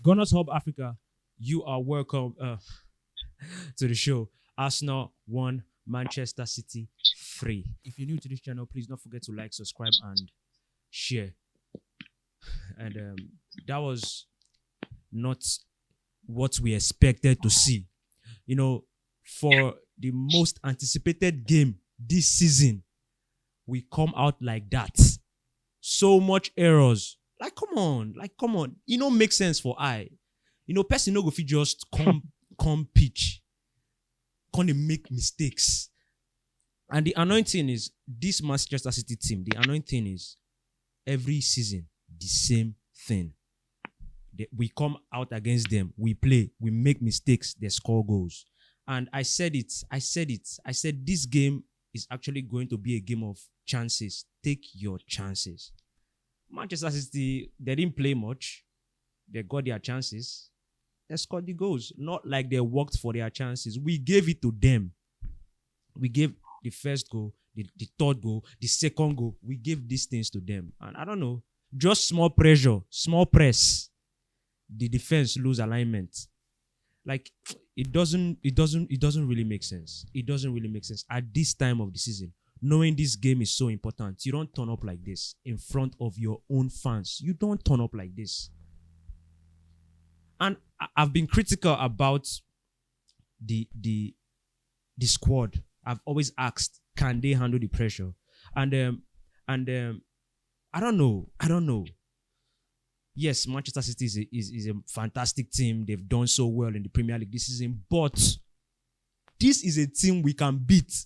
Gunners Hub Africa, you are welcome to the show. Arsenal 1, Manchester City 3. If you're new to this channel, please don't forget to like, subscribe, and share. And that was not what we expected to see. You know, for the most anticipated game this season, we come out like that. So much errors. Like, come on. It don't make sense for I. You know, person no go fit just come pitch. Can't make mistakes. And the annoying thing is, this Manchester City team, the annoying thing is, every season, the same thing. We come out against them, we play, we make mistakes, they score goals. And I said this game is actually going to be a game of chances. Take your chances. Manchester City, they didn't play much. They got their chances. They scored the goals. Not like they worked for their chances. We gave it to them. We gave the first goal, the third goal, the second goal. We gave these things to them. And I don't know, just small pressure, small press. The defense lose alignment. Like, it doesn't really make sense. It doesn't really make sense at this time of the season. Knowing this game is so important, you don't turn up like this in front of your own fans. You don't turn up like this. And I've been critical about the squad. I've always asked, can they handle the pressure? And I don't know. Yes, Manchester City is a fantastic team. They've done so well in the Premier League this season, but this is a team we can beat.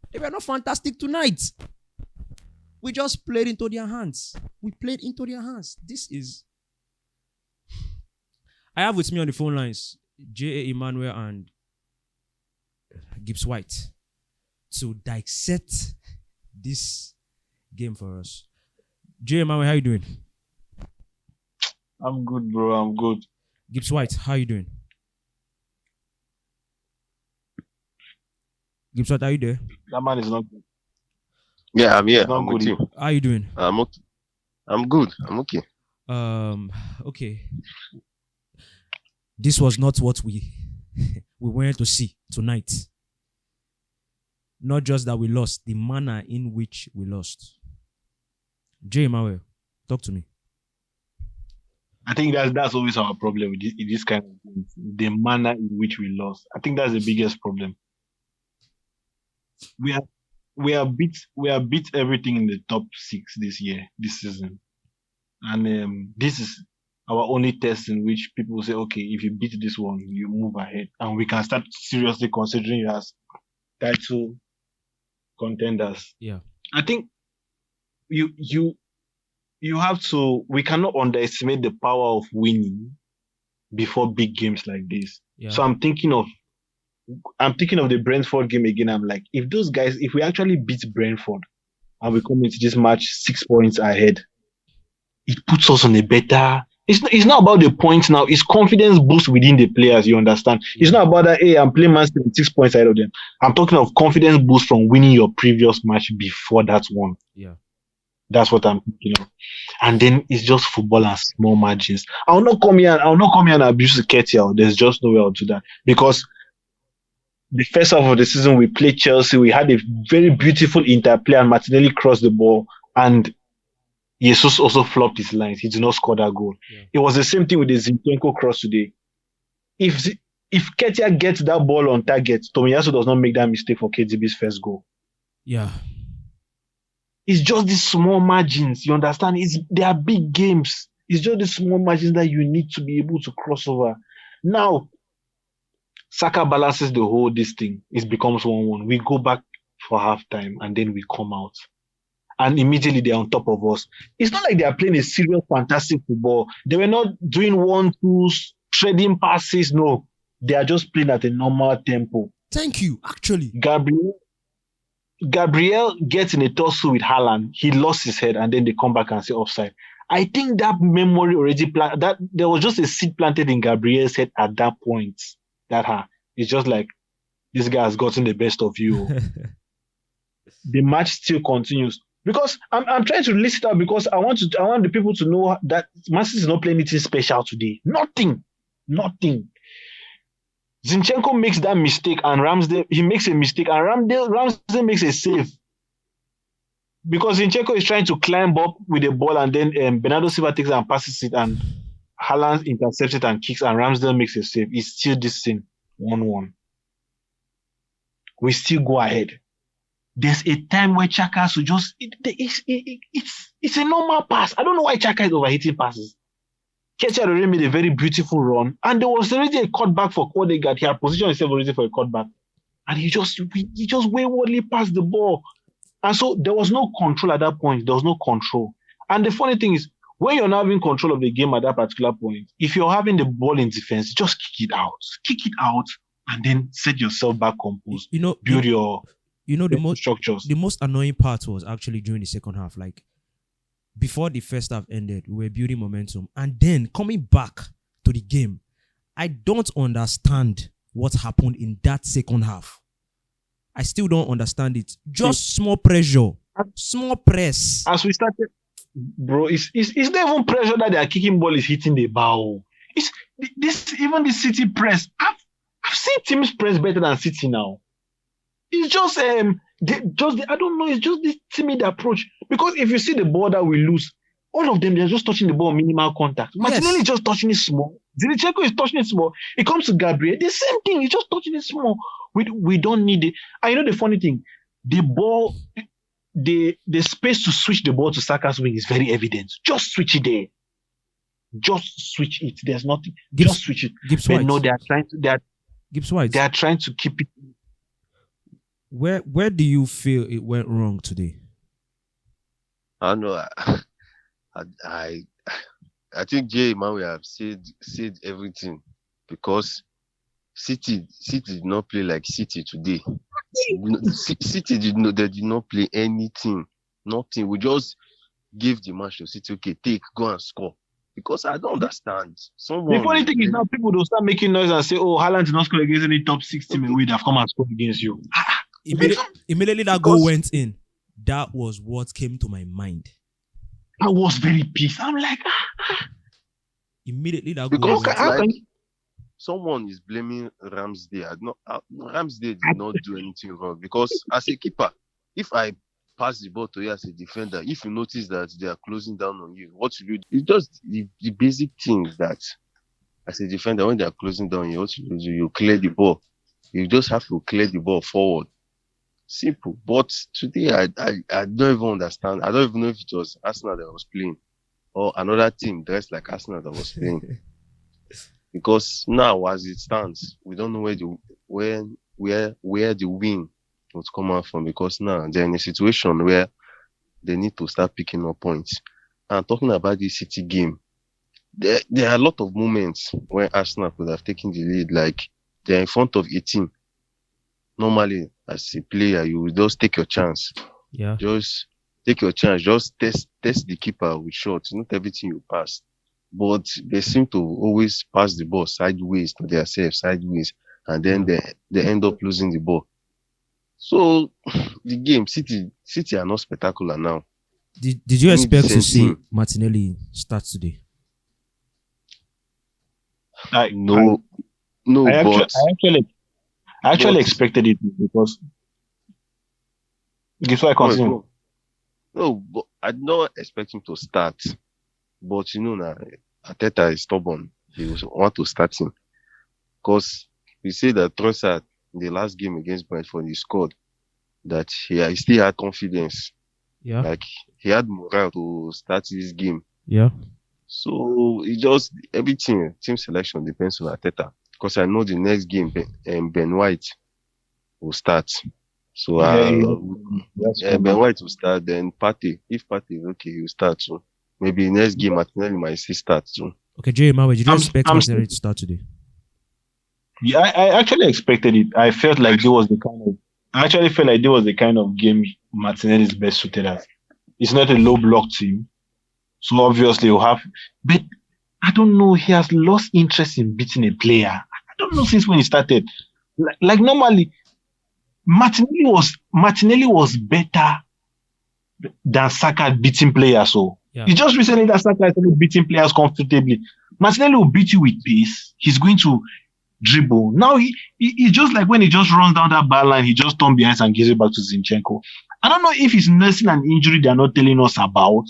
They were not fantastic tonight. We just played into their hands. This is... I have with me on the phone lines J.A. Emmanuel and Gibbs White to dissect this game for us. J.A. Emmanuel, how you doing? I'm good, bro. I'm good. Gibbs White, how you doing? Gibbs White, are you there? That man is not good. Yeah, I'm here. It's not I'm with good. you. How you doing? I'm okay. I'm good. I'm okay. Okay. This was not what we wanted to see tonight. Not just that we lost, the manner in which we lost. J. Emmanuel, talk to me. I think that's always our problem with this kind of things. The manner in which we lost. I think that's the biggest problem. We have beat everything in the top 6 this season. And this is our only test in which people will say, okay, if you beat this one, you move ahead. And we can start seriously considering you as title contenders. Yeah. I think you have to, we cannot underestimate the power of winning before big games like this. Yeah. So I'm thinking of the Brentford game again. I'm like, if we actually beat Brentford and we come into this match 6 points ahead, it puts us on a better... It's not about the points now. It's confidence boost within the players, you understand? Yeah. It's not about that, hey, I'm playing Man City 6 points ahead of them. I'm talking of confidence boost from winning your previous match before that one. Yeah. That's what I'm thinking of. And then it's just football and small margins. I'll not come here and abuse nketiah. There's just no way I'll do that. Because the first half of the season, we played Chelsea. We had a very beautiful interplay and Martinelli crossed the ball. And Jesus also flopped his lines. He did not score that goal. Yeah. It was the same thing with the Zinchenko cross today. If nketiah gets that ball on target, Tomiyasu does not make that mistake for KDB's first goal. Yeah. It's just these small margins, you understand? They are big games. It's just the small margins that you need to be able to cross over. Now, Saka balances the whole this thing. It becomes 1-1. We go back for halftime and then we come out. And immediately they're on top of us. It's not like they are playing a serious, fantastic football. They were not doing 1-2s, trading passes. No, they are just playing at a normal tempo. Thank you, actually. Gabriel gets in a tussle with Haaland. He lost his head and then they come back and say offside. I think that memory already that there was just a seed planted in Gabriel's head at that point. It's just like, this guy has gotten the best of you. The match still continues. Because I'm trying to list it out because I want the people to know that Man City is not playing anything special today. Nothing. Zinchenko makes that mistake and he makes a mistake and Ramsdale makes a save. Because Zinchenko is trying to climb up with the ball and then Bernardo Silva takes it and passes it and Haaland intercepts it and kicks and Ramsdale makes a save. It's still this thing 1-1. We still go ahead. There's a time where Xhaka should just it's a normal pass. I don't know why Xhaka is overhitting passes. Nketiah already made a very beautiful run, and there was already a cutback for ODEGARD. He had positioned himself already for a cutback, and he just waywardly passed the ball, and so there was no control at that point. There was no control, and the funny thing is, when you're not having control of the game at that particular point, if you're having the ball in defense, just kick it out, and then set yourself back composed. Build your structures. The most annoying part was actually during the second half. Like before the first half ended, we were building momentum, and then coming back to the game, I don't understand what happened in that second half. I still don't understand it. Just small pressure, small press. As we started, bro, it's not even pressure that their kicking ball is hitting the bar. It's even the City press. I've seen teams press better than City now. It's just I don't know. It's just this timid approach. Because if you see the ball that we lose, all of them they're just touching the ball minimal contact. Martinelli is just touching it small. Zinchenko is touching it small. It comes to Gabriel, the same thing. He's just touching it small. We don't need it. And you know the funny thing, the ball, the space to switch the ball to Saka's wing is very evident. Just switch it there. Just switch it. There's nothing. Just switch it. But no, they are trying to keep it. Where do you feel it went wrong today? I know. I think Jay man we have said everything because City did not play like City today. City did not play anything, nothing. We just gave the match to City. Okay, go and score. Because I don't understand. The funny thing is now people don't start making noise and say, "Oh, Haaland did not score against any top 6 team away. They've come and scored against you." Immediately that goal went in. That was what came to my mind. I was very pissed. I'm like, Immediately that goal went in. Someone is blaming Ramsdale. Ramsdale did not do anything wrong because as a keeper, if I pass the ball to you as a defender, if you notice that they are closing down on you, what you do? It's just the basic thing that as a defender, when they are closing down on you, what you do? You clear the ball. You just have to clear the ball forward. Simple. But today, I don't even understand. I don't even know if it was Arsenal that was playing or another team dressed like Arsenal that was playing. Because now, as it stands, we don't know where the win would come out from. Because now they're in a situation where they need to start picking up points. And talking about this City game, there are a lot of moments where Arsenal could have taken the lead. Like they're in front of a team. Normally, as a player, you will just take your chance. Yeah. Just take your chance. Just test the keeper with shots. Not everything you pass. But they seem to always pass the ball sideways to themselves, and then they end up losing the ball. So the game, City are not spectacular now. Did you expect to see Martinelli start today? I actually expected it because before I continue. No, but I did not expect him to start. But you know now, ARTETA is stubborn. He want to start him. Because we say that Trossard in the last game against Brentford, he scored. That he still had confidence. Yeah. Like he had morale to start this game. Yeah. So it just everything team selection depends on ARTETA. Because I know the next game Ben White will start. So Ben White will start, then PARTEY. If PARTEY is okay, he'll start too. Maybe next game Martinelli might still start too. Okay, Jerry Mawe, did you expect Martinelli to start today? Yeah, I actually expected it. I felt like it was the kind of game Martinelli is best suited at. It's not a low block team. So obviously you'll have, but I don't know, he has lost interest in beating a player. I don't know since when he started. Like normally, Martinelli was better than Saka beating players. So Yeah. it's just recently that Saka is beating players comfortably. Martinelli will beat you with pace. He's going to dribble. Now he just like when he just runs down that bar line, he just turns behind and gives it back to Zinchenko. I don't know if he's nursing an injury they're not telling us about.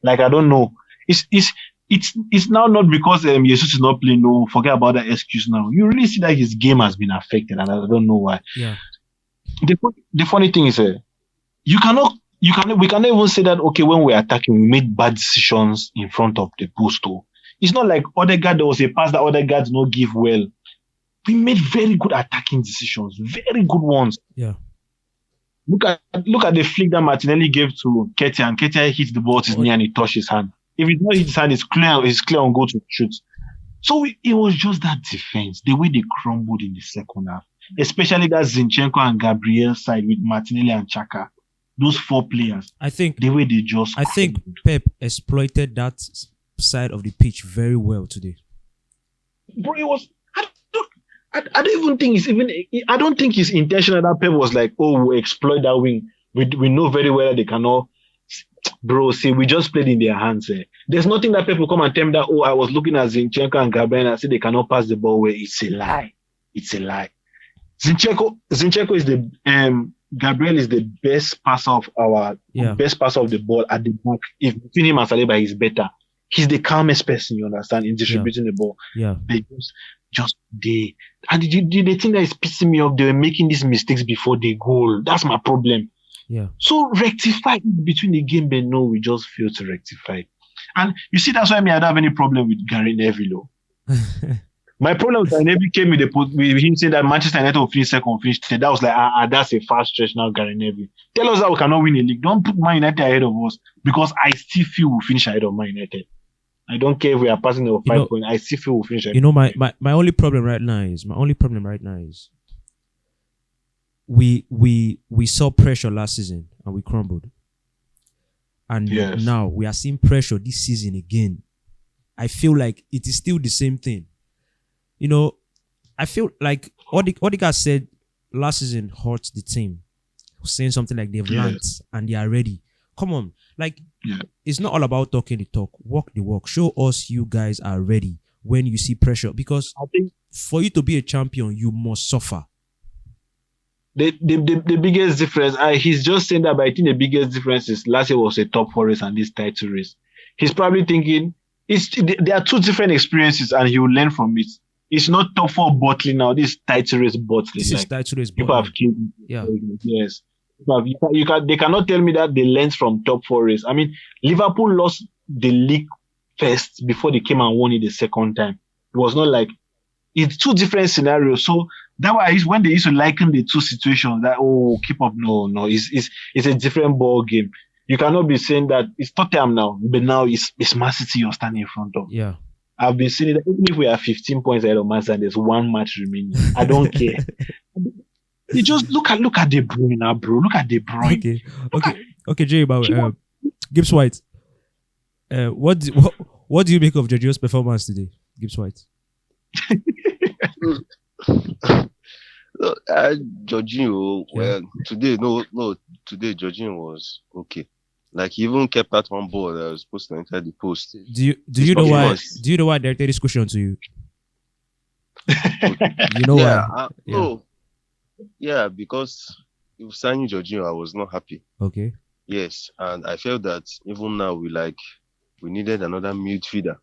Like I don't know. It's now not because Jesus is not playing. No, forget about that excuse now. You really see that his game has been affected, and I don't know why. Yeah. The funny thing is, we cannot even say that okay when we're attacking we made bad decisions in front of the post. It's not like ODEGARD, there was a pass that ODEGARD did not give well. We made very good attacking decisions, very good ones. Yeah. Look at the flick that Martinelli gave to Nketiah, and Nketiah hit the ball to his knee and he touched his hand. If it not hit his hand, it's clear on goal to shoot. So it was just that defense, the way they crumbled in the second half, especially that Zinchenko and Gabriel side with Martinelli and Xhaka. Those 4 players. I think the way they just. I think Pep exploited that side of the pitch very well today. Bro, it was. I don't even think it's even. I don't think it's intentional that Pep was like, "Oh, we exploit that wing." We know very well that they cannot. Bro, see, we just played in their hands. There's nothing that Pep will come and tell me that. Oh, I was looking at Zinchenko and Gabriel and I said they cannot pass the ball. Where it's a lie. It's a lie. Zinchenko is the Gabriel is the best passer of best passer of the ball at the back. If between him and Saliba, he's better. He's the calmest person, you understand, in distributing the ball. Yeah. They and the thing that is pissing me off, they were making these mistakes before the goal. That's my problem. Yeah. So rectify it between the game, but no, we just fail to rectify. And you see, that's why I don't have any problem with Gary Neville. My problem with Gary Neville came with him saying that Manchester United will finish second, finish third. That was like, that's a fast stretch now, Gary Neville. Tell us that we cannot win a league. Don't put Man United ahead of us because I still feel we'll finish ahead of Man United. I don't care if we are passing over 5 points. I still feel we'll finish ahead. You know, my only problem right now is we saw pressure last season and we crumbled. And now we are seeing pressure this season again. I feel like it is still the same thing. You know, I feel like Odegaard said last season hurt the team. Saying something like they've learned and they are ready. Come on. Like, it's not all about talking the talk. Walk the walk. Show us you guys are ready when you see pressure. Because I think for you to be a champion, you must suffer. The biggest difference, he's just saying that, but I think the biggest difference is last year was a top 4 race and this title race. He's probably thinking, there are 2 different experiences and he will learn from it. It's not top 4 bottling now. This title race bottling. This is title race bottling. People have killed. Yeah. Yes. They cannot tell me that they learned from top 4 race. I mean, Liverpool lost the league first before they came and won it the second time. It was not like it's 2 different scenarios. So that was when they used to liken the 2 situations. That keep up. No, it's a different ball game. You cannot be saying that it's Tottenham now, but now it's Man City you're standing in front of. Yeah. I've been saying that even if we are 15 points ahead of Man City, there's 1 match remaining. I don't care. You just look at De Bruyne now, bro. Look at De Bruyne. Okay, Jay, about Gibbs White. What do you make of Jorginho's performance today, Gibbs White? Jorginho, today Jorginho was okay. Like he even kept that one ball that was supposed to enter the post. Do you know why? Do you know why they're this question to you? You know why? No. Yeah, because if signing Jorginho, I was not happy. Okay. Yes, and I felt that even now we needed another midfielder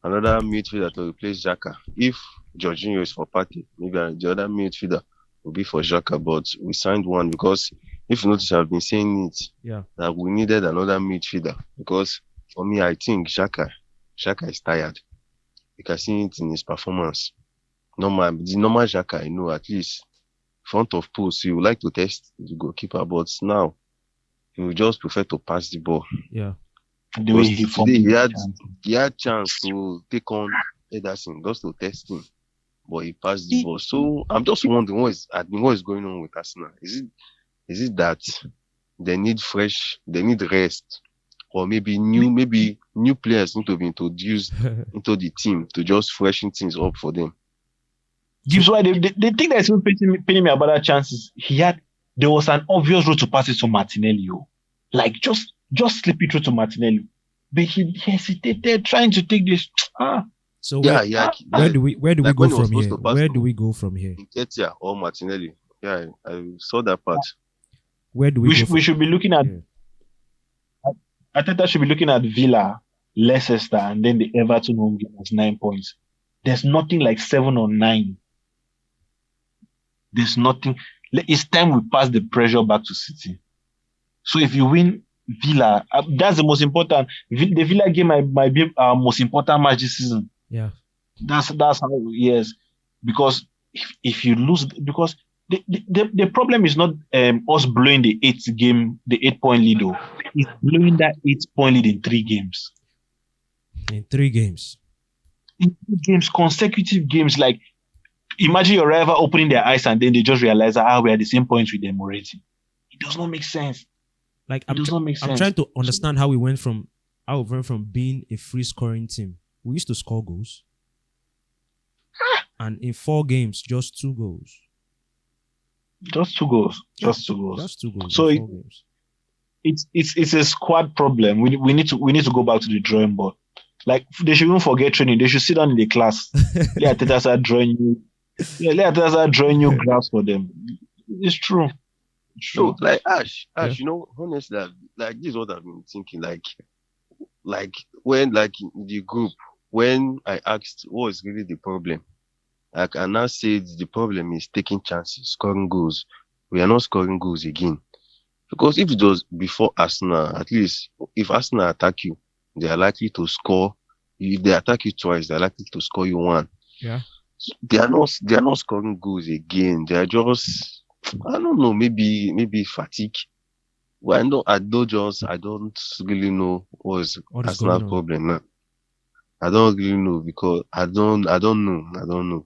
to replace Xhaka. If Jorginho is for PARTEY, maybe the other midfielder will be for Xhaka. But we signed one because if you notice, I've been saying it that we needed another midfielder because for me, I think Xhaka is tired. You can see it in his performance. The normal Xhaka, I know at least front of post, he would like to test the goalkeeper, but now he would just prefer to pass the ball. Yeah. The way he had chance to take on Ederson just to test him, but he passed the ball. So I'm just wondering what is going on with Arsenal. Is it that they need rest, or maybe new players need to be introduced into the team to just freshen things up for them? Gibbs, why the thing that's paying me about that chance is there was an obvious route to pass it to Martinelli. Like just slip it through to Martinelli. But he hesitated trying to take this. So Yeah. where do we Like go when he was from supposed here? to pass Where to do we go from here? Nketiah or Martinelli. Yeah, I saw that part. Where do we go? We should be looking at Arteta should be looking at Villa, Leicester, and then the Everton home game as 9 points. There's nothing like 7 or 9. There's nothing. It's time we pass the pressure back to City. So if you win Villa, that's the most important. The Villa game might be our most important match this season. Yeah. That's how, yes. Because if you lose, because the problem is not us blowing the 8-point lead, though. It's blowing that 8-point lead in 3 games. In 3 games. In 3 games, consecutive games. Like, imagine your rival opening their eyes and then they just realize that we are the same points with them already. It does not make sense. Like, I'm trying to understand how we went from being a free scoring team. We used to score goals. And in 4 games, just 2 goals. Just 2 goals. Just 2 goals. Just 2 goals. So in 4 games. It's a squad problem. We need to go back to the drawing board. Like, they shouldn't forget training. They should sit down in the class. Let ARTETA start drawing you. Yeah, let ARTETA start drawing you graphs for them. It's true. So, like Ash, you know, honestly, like this is what I've been thinking. Like when, like in the group, when I asked what is really the problem, like I now said the problem is taking chances, scoring goals. We are not scoring goals again. Because if it was before Arsenal, at least if Arsenal attack you, they are likely to score. If they attack you twice, they are likely to score you 1. Yeah. They are not scoring goals again. They are just, I don't know, maybe fatigue. Well, I don't really know what's Arsenal's problem now. I don't really know because I don't know.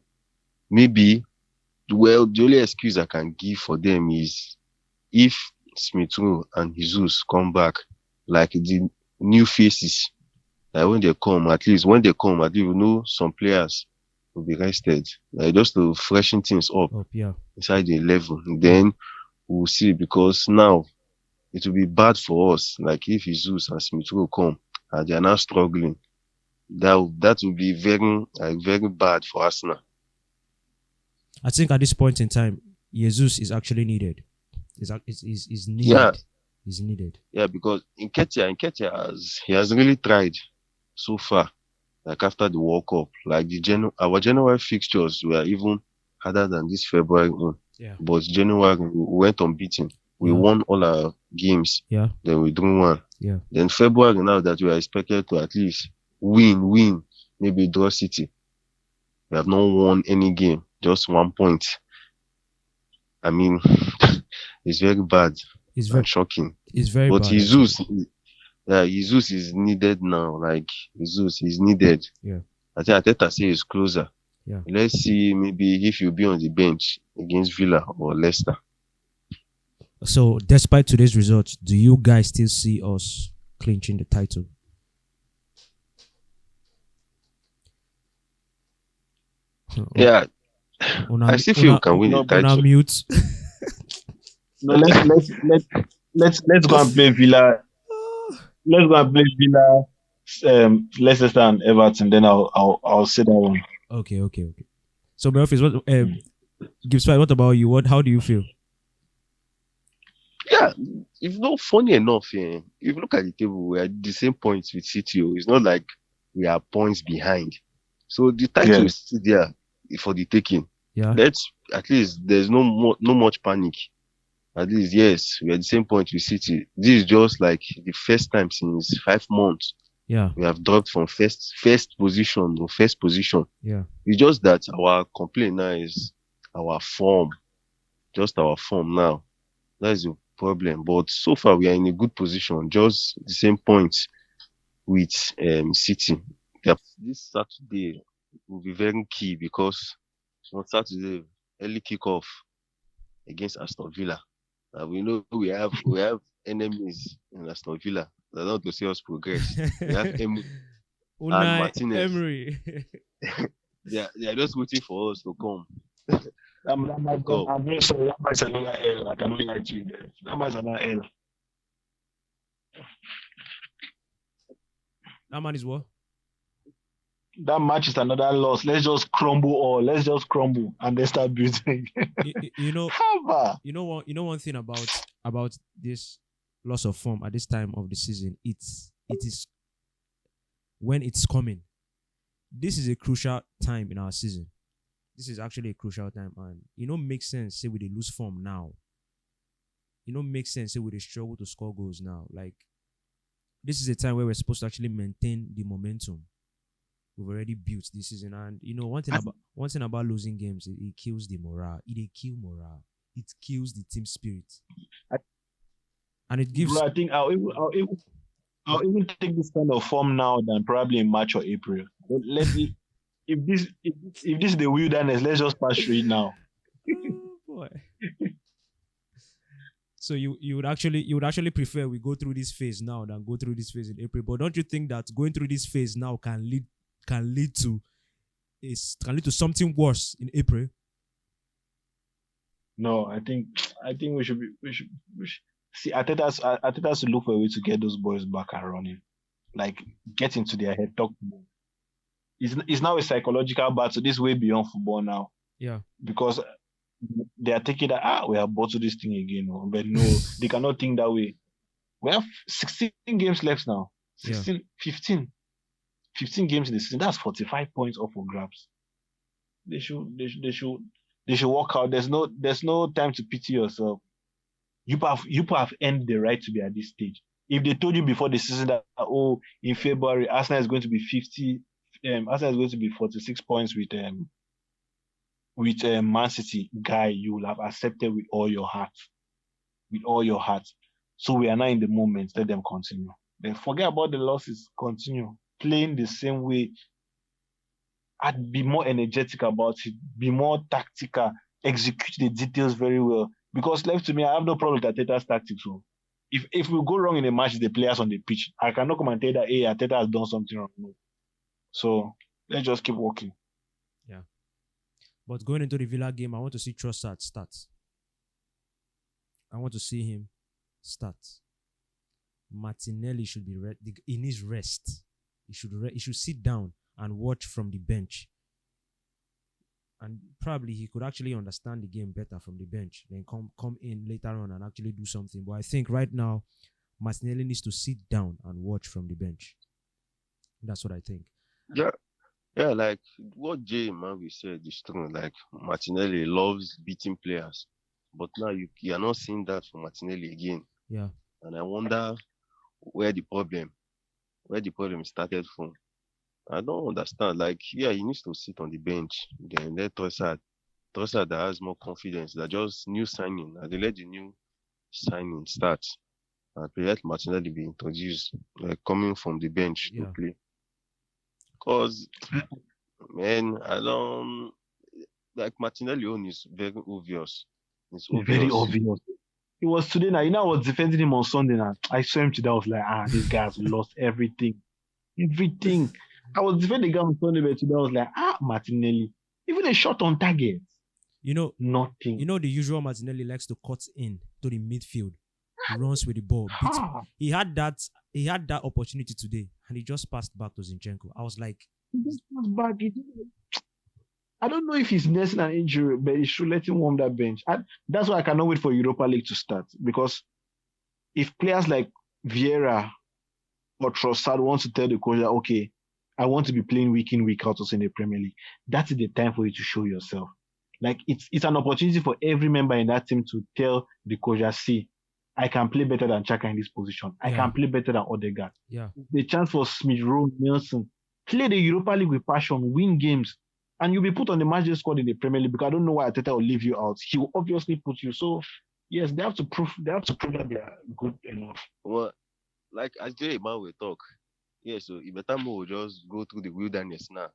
Maybe, well, the only excuse I can give for them is if Smith Rowe and Jesus come back, like the new faces, like when they come, at least we know some players will be rested, like just to freshen things up inside the 11. Then we'll see, because now it will be bad for us. Like if Jesus and Smith Rowe come and they are now struggling, that will be very bad for Arsenal. I think at this point in time, Jesus is actually needed. Is needed. Yeah. Is needed. Yeah, because nketiah has really tried so far. Like after the World Cup, like our January fixtures were even harder than this February one. Yeah. But January we went unbeaten. We won all our games. Yeah. Then we drew 1. Yeah. Then February now that we are expected to at least win, maybe draw City. We have not won any game, just 1 point. I mean, it's very bad. It's very shocking. It's very bad. But Jesus is needed now. Like Jesus is needed. Yeah. I think ARTETA say he's closer. Yeah. Let's see maybe if he'll be on the bench against Villa or Leicester. So, despite today's results, do you guys still see us clinching the title? Yeah. I still feel we can win the title. Mute. No, let's go and play Villa. Let's go and play Villa, Leicester and Everton. Then I'll say that one. Okay. So, Murphy, what about you? How do you feel? Yeah, it's not funny enough. If you look at the table, we're at the same points with City. It's not like we are points behind. So the title is still there for the taking. Yeah. At least there's no much panic. At least, yes, we're at the same point with City. This is just like the first time since 5 months. Yeah. We have dropped from first position to first position. Yeah. It's just that our complaint now is our form. Just our form now. That is the problem. But so far we are in a good position. Just the same points with City. This Saturday will be very key because on Saturday, early kickoff against Aston Villa. We know we have enemies in Aston Villa. They're not to see us progress. We have Emery and Martinez. They are just waiting for us to come. I'm very sorry. That might another L. I cannot lie to you. That might another L. That man is what? That match is another loss. Let's just crumble all. Let's just crumble and then start building. You know, Haba. you know one thing about this loss of form at this time of the season. It is when it's coming. This is a crucial time in our season. This is actually a crucial time, and makes sense. Say we dey lose form now. Makes sense. Say we dey struggle to score goals now. Like this is a time where we're supposed to actually maintain the momentum we've already built this season. And one thing about losing games, it kills the morale. It kill morale. It kills the team spirit, and it gives. Bro, I think I'll even take this kind of form now than probably in March or April. If this is the wilderness, let's just pass through it now. Oh boy. So you would actually prefer we go through this phase now than go through this phase in April. But don't you think that going through this phase now can lead to something worse in April? No, I think we should see Arteta to look for a way to get those boys back and running. Like get into their head, talk to them. It's now a psychological battle. This way beyond football now. Yeah. Because they are taking that we have bottled this thing again. But no, they cannot think that way. We have 16 games left now. 15 games in the season. That's 45 points off for grabs. They should work out. There's no time to pity yourself. You have earned the right to be at this stage. If they told you before the season that in February Arsenal is going to be 50, Arsenal is going to be 46 points with Man City, guy, you will have accepted with all your heart. With all your heart. So we are now in the moment. Let them continue. Then forget about the losses. Continue playing the same way. I'd be more energetic about it. Be more tactical. Execute the details very well. Because left to me, I have no problem with Arteta's tactics. So if we go wrong in a match, the players on the pitch, I cannot come and tell that Arteta has done something wrong. No. So let's just keep working. Yeah. But going into the Villa game, I want to see Trossard start. I want to see him start. Martinelli should be he needs rest. He should sit down and watch from the bench. And probably he could actually understand the game better from the bench. Then come in later on and actually do something. But I think right now, Martinelli needs to sit down and watch from the bench. That's what I think. Yeah, like what Jay Mavi said is true. Like Martinelli loves beating players, but now you are not seeing that from Martinelli again. Yeah. And I wonder where the problem started from. I don't understand. Like, yeah, he needs to sit on the bench. Then let Trossard that has more confidence, that just new signing, and they let the new signing start. And let Martinelli be introduced, like coming from the bench to play. Because, man, I don't like Martinelli own is very obvious. It's obvious. Very obvious. It was today now. I was defending him on Sunday now. I saw him today. I was like, this guy has lost everything. Everything. I was defending the guy on Sunday, but today I was like, Martinelli. Even a shot on target. Nothing. The usual Martinelli likes to cut in to the midfield. He runs with the ball. He had that opportunity today, and he just passed back to Zinchenko. I was like, he just passed back. I don't know if he's nursing an injury, but he should let him warm that bench. That's why I cannot wait for Europa League to start. Because if players like Vieira or Trossard want to tell the coach that, okay, I want to be playing week in, week out also in the Premier League, that is the time for you to show yourself. Like, it's an opportunity for every member in that team to tell the coach, see, I can play better than Xhaka in this position. I can play better than Odegaard. Yeah. The chance for Smith Rowe, Nelson, play the Europa League with passion, win games, and you'll be put on the match day squad in the Premier League, because I don't know why Arteta will leave you out. He will obviously put you. So, yes, they have to prove that they are good enough. Well, like as Jay Man will talk, so Ibetamo will just go through the wilderness now.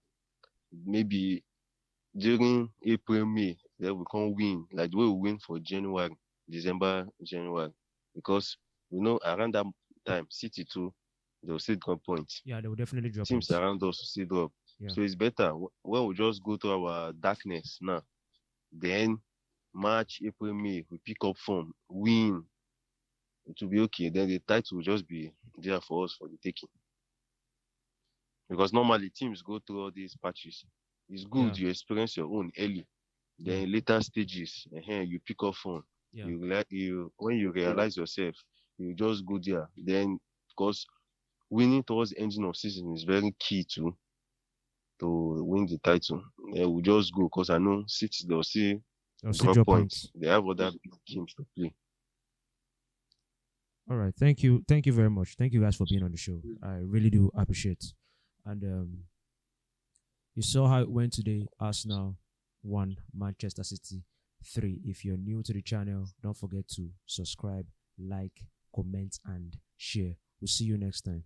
Maybe during April, May, they will come win, like the way we win for December, January. Because, around that time, City too, they will still drop points. Yeah, they will definitely drop teams points. Around us will still drop. Yeah. So it's better when we just go to our darkness now. Then March, April, May, we pick up form, win. It will be okay. Then the title will just be there for us for the taking. Because normally teams go through all these patches. It's good you experience your own early. Then later stages, you pick up phone. Yeah. You when you realize yourself, you just go there. Then because winning towards the ending of season is very key to win the title. We just go because I know City they'll see drop points. They have other big games to play. All right, thank you very much. Thank you guys for being on the show. I really do appreciate. And you saw how it went today. Arsenal 1, Manchester City 3. If you're new to the channel, don't forget to subscribe, like, comment, and share. We'll see you next time.